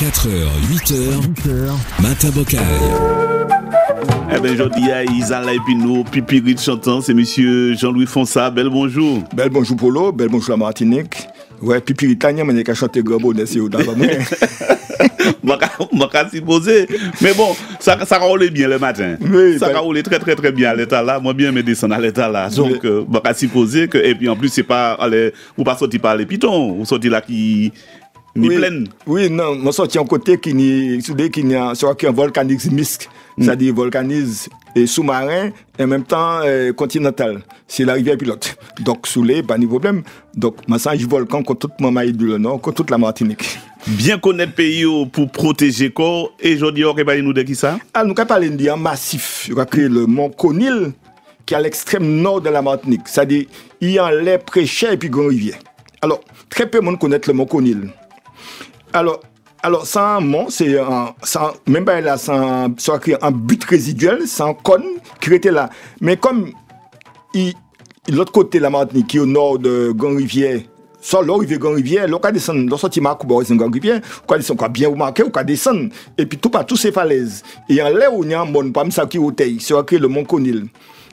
4h, 8h, Matin Bocaille. Eh bien, aujourd'hui, Isala Epino, Pipirit chantant, c'est monsieur Jean-Louis Fonsa. Bel bonjour. Bel bonjour Polo, bel bonjour la Martinique. Ouais, Pipirit Tania, mais il a chanté grand bonnet, c'est au-dedans de moi. Je suis supposé. Mais bon, ça roule bien le matin. Oui, ça roule très, très, très bien à l'état là. Moi, bien me descendre à l'état là. Donc, je suis supposé que, et puis en plus, c'est pas, ou pas sorti par les pitons, ou sorti là qui. Ni oui, pleine. Oui, non, moi sorti en côté qui n'y a un volcanisme, c'est-à-dire volcanisme et sous-marin et en même temps continental. C'est la rivière pilote. Donc soulé, pas de problème. Donc massage volcan contre toute Mamaï du Nord, contre toute la Martinique. Bien connaître le pays pour protéger corps. Et aujourd'hui, on va nous de qui ça? Ah, nous avons parlé d'un massif. Il a créé le mont Conil qui est à l'extrême nord de la Martinique. C'est-à-dire, il y a les Préchets et puis Grand Rivière. Alors, très peu de monde connaît le mont Conil. Alors, c'est un mont, même pas là, c'est un but résiduel, c'est un cône qui était là. Mais comme l'autre côté de la Martinique, qui est au nord de Grand-Rivière, sur l'eau rivière Grand-Rivière, l'eau qui descend, l'eau sorti Macouba, c'est Grand-Rivière, qui descend, qui bien remarqué, qui descend, et puis tout partout ces falaises. Et en l'air où il y a un monde, pas ça qui est au Teil, c'est le mont Conil.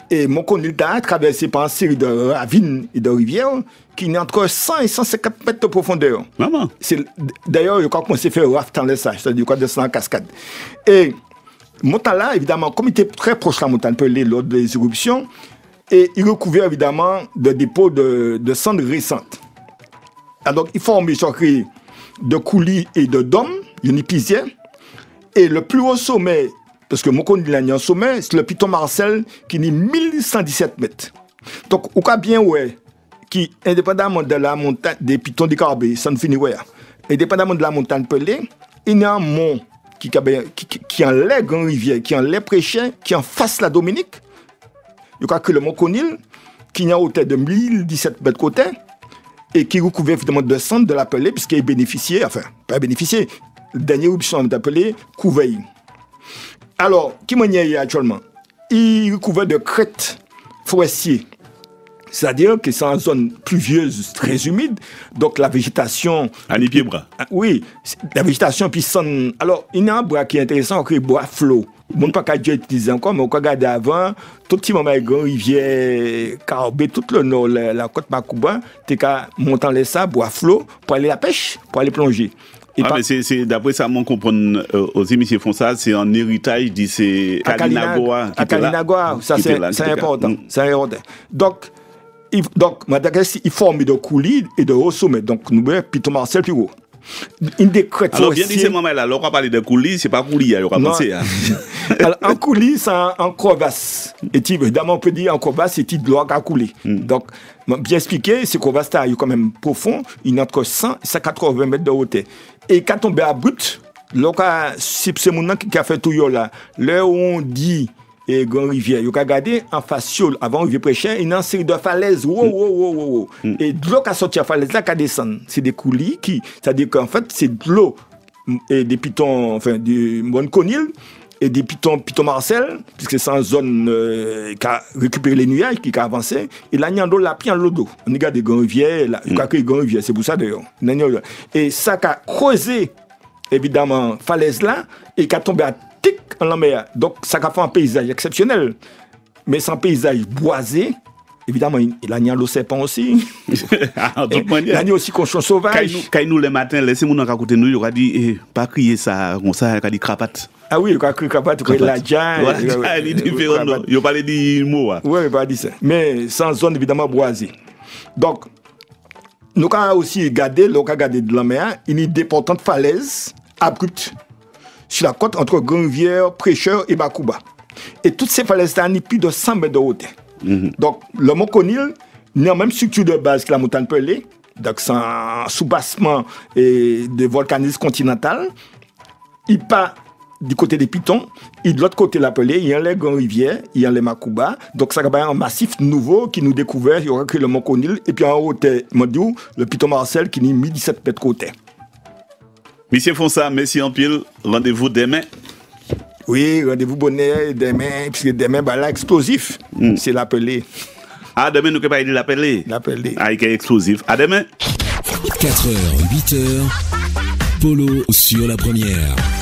Et mon Conil est traversé par une série de ravines et de rivières qui est entre 100 et 150 mètres de profondeur. Maman. D'ailleurs, il a commencé à faire raft dans les sages, c'est-à-dire qu'il a descendu en cascade. Et montant là, évidemment, comme il était très proche de la montagne Pelée lors des éruptions, et il recouvrait évidemment de dépôts de cendres récentes. Alors, il formait de coulis et de dômes, il y pisier, et le plus haut sommet, parce que mon Conil a un sommet, c'est le Piton Marcel qui est 1117 mètres. Donc, on a bien, ouais, qui, indépendamment de la montagne des Pitons décarbés, ça ne finit ouais. Indépendamment de la montagne Pelée, il y a un mont qui en l'air Grand Rivière, qui en l'air Préchets, qui en face la Dominique. Il y a que le mont Conil, qui est à hauteur de 1017 mètres côté, et qui recouvre évidemment de cendres de la Pelée, puisqu'il bénéficiait, enfin, pas bénéficié, la dernière éruption de la Pelée, couvert. Alors, qui m'en y a actuellement? Il recouvre de crêtes forestiers. C'est-à-dire que c'est une zone pluvieuse, très humide. Donc, la végétation. À ni pied bras. Oui, la végétation, puis sonne. Alors, il y a un bois qui est intéressant, qui est bois flot. Je ne sais pas qu'à utiliser encore, mais on peut regarder avant, tout petit moment, Grand Rivière, Carbé, tout le nord, la côte Macouba, tu as montant les sables, bois flot, pour aller à la pêche, pour aller plonger. Mais c'est d'après ça, on comprend aussi, M. Fonsa, c'est un héritage de Kalinagoa. À Kalinagoa, ça c'est important. Donc, Madagascar, il forme de coulis et de hauts sommets. Donc, nous voyons Piton Marcel plus haut. Une des crêtes alors, bien dit, c'est moment là, on va parler de coulis, c'est pas coulis, il y aura pensé. Alors, un coulis, c'est un crevasse. Et évidemment, on peut dire un crevasse, c'est de l'eau à couler. Donc, bien expliqué, ce crevasse est quand même profond, il est entre 100 et 180 mètres de hauteur. Et quand on est abrupt, c'est mon nom qui a fait tout là. Là où on dit et Grand Rivière, il y a regardé en face avant Rivière Préchets, il y a une série de falaises. Et de l'eau qui a sorti à falaise là, qui descend. C'est des coulis qui, c'est-à-dire qu'en fait, c'est de l'eau et des pitons, enfin, du Mont Conil et des pitons Marcel, puisque c'est une zone qui a récupéré les nuages, qui a avancé. Et là, il y a l'eau, là, puis il y a l'eau d'eau. On regarde des Grand Rivière, là, il y a que Grand Rivière, c'est pour ça d'ailleurs. Et ça a creusé, évidemment, falaise là, et qui a tombé à en la mer. Donc, ça a fait un paysage exceptionnel. Mais c'est un paysage boisé. Évidemment, il y a le serpent aussi. Il y a aussi cochon sauvage. Quand nous, le matin, laissez-moi nous raconter, nous, il aura dit, pas crier ça, comme ça, il a dit crapate. Ah oui, il a crié crapate, il a dit la il est différent. Il n'a pas dit mot. Oui, il n'a pas dit ça. Mais c'est une zone évidemment boisée. Donc, nous avons aussi regardé de la mer, il y a des importantes falaises abruptes sur la côte entre Grand Rivière, Précheur et Macouba. Et toutes ces falaises-là ont plus de 100 mètres de hauteur. Donc, le mont Conil n'a même structure de base que la montagne Pelée. Donc, c'est un soubassement de volcanisme continental. Il part du côté des Pitons, et de l'autre côté de la Pelée, il y a les Grand Rivière, il y a les Macouba. Donc, ça va être un massif nouveau qui nous découvert. Il y aura que le mont Conil. Et puis, en hauteur, le Piton Marcel qui est 1017 mètres de hauteur. Monsieur Fonsa, merci en pile. Rendez-vous demain. Oui, rendez-vous bonnet demain, puisque demain, là, explosif. C'est l'appelé. Ah, demain, nous ne pouvons pas dire l'appelé. L'appelé. Ah, il est explosif. À demain. 4h, 8h. Polo sur la première.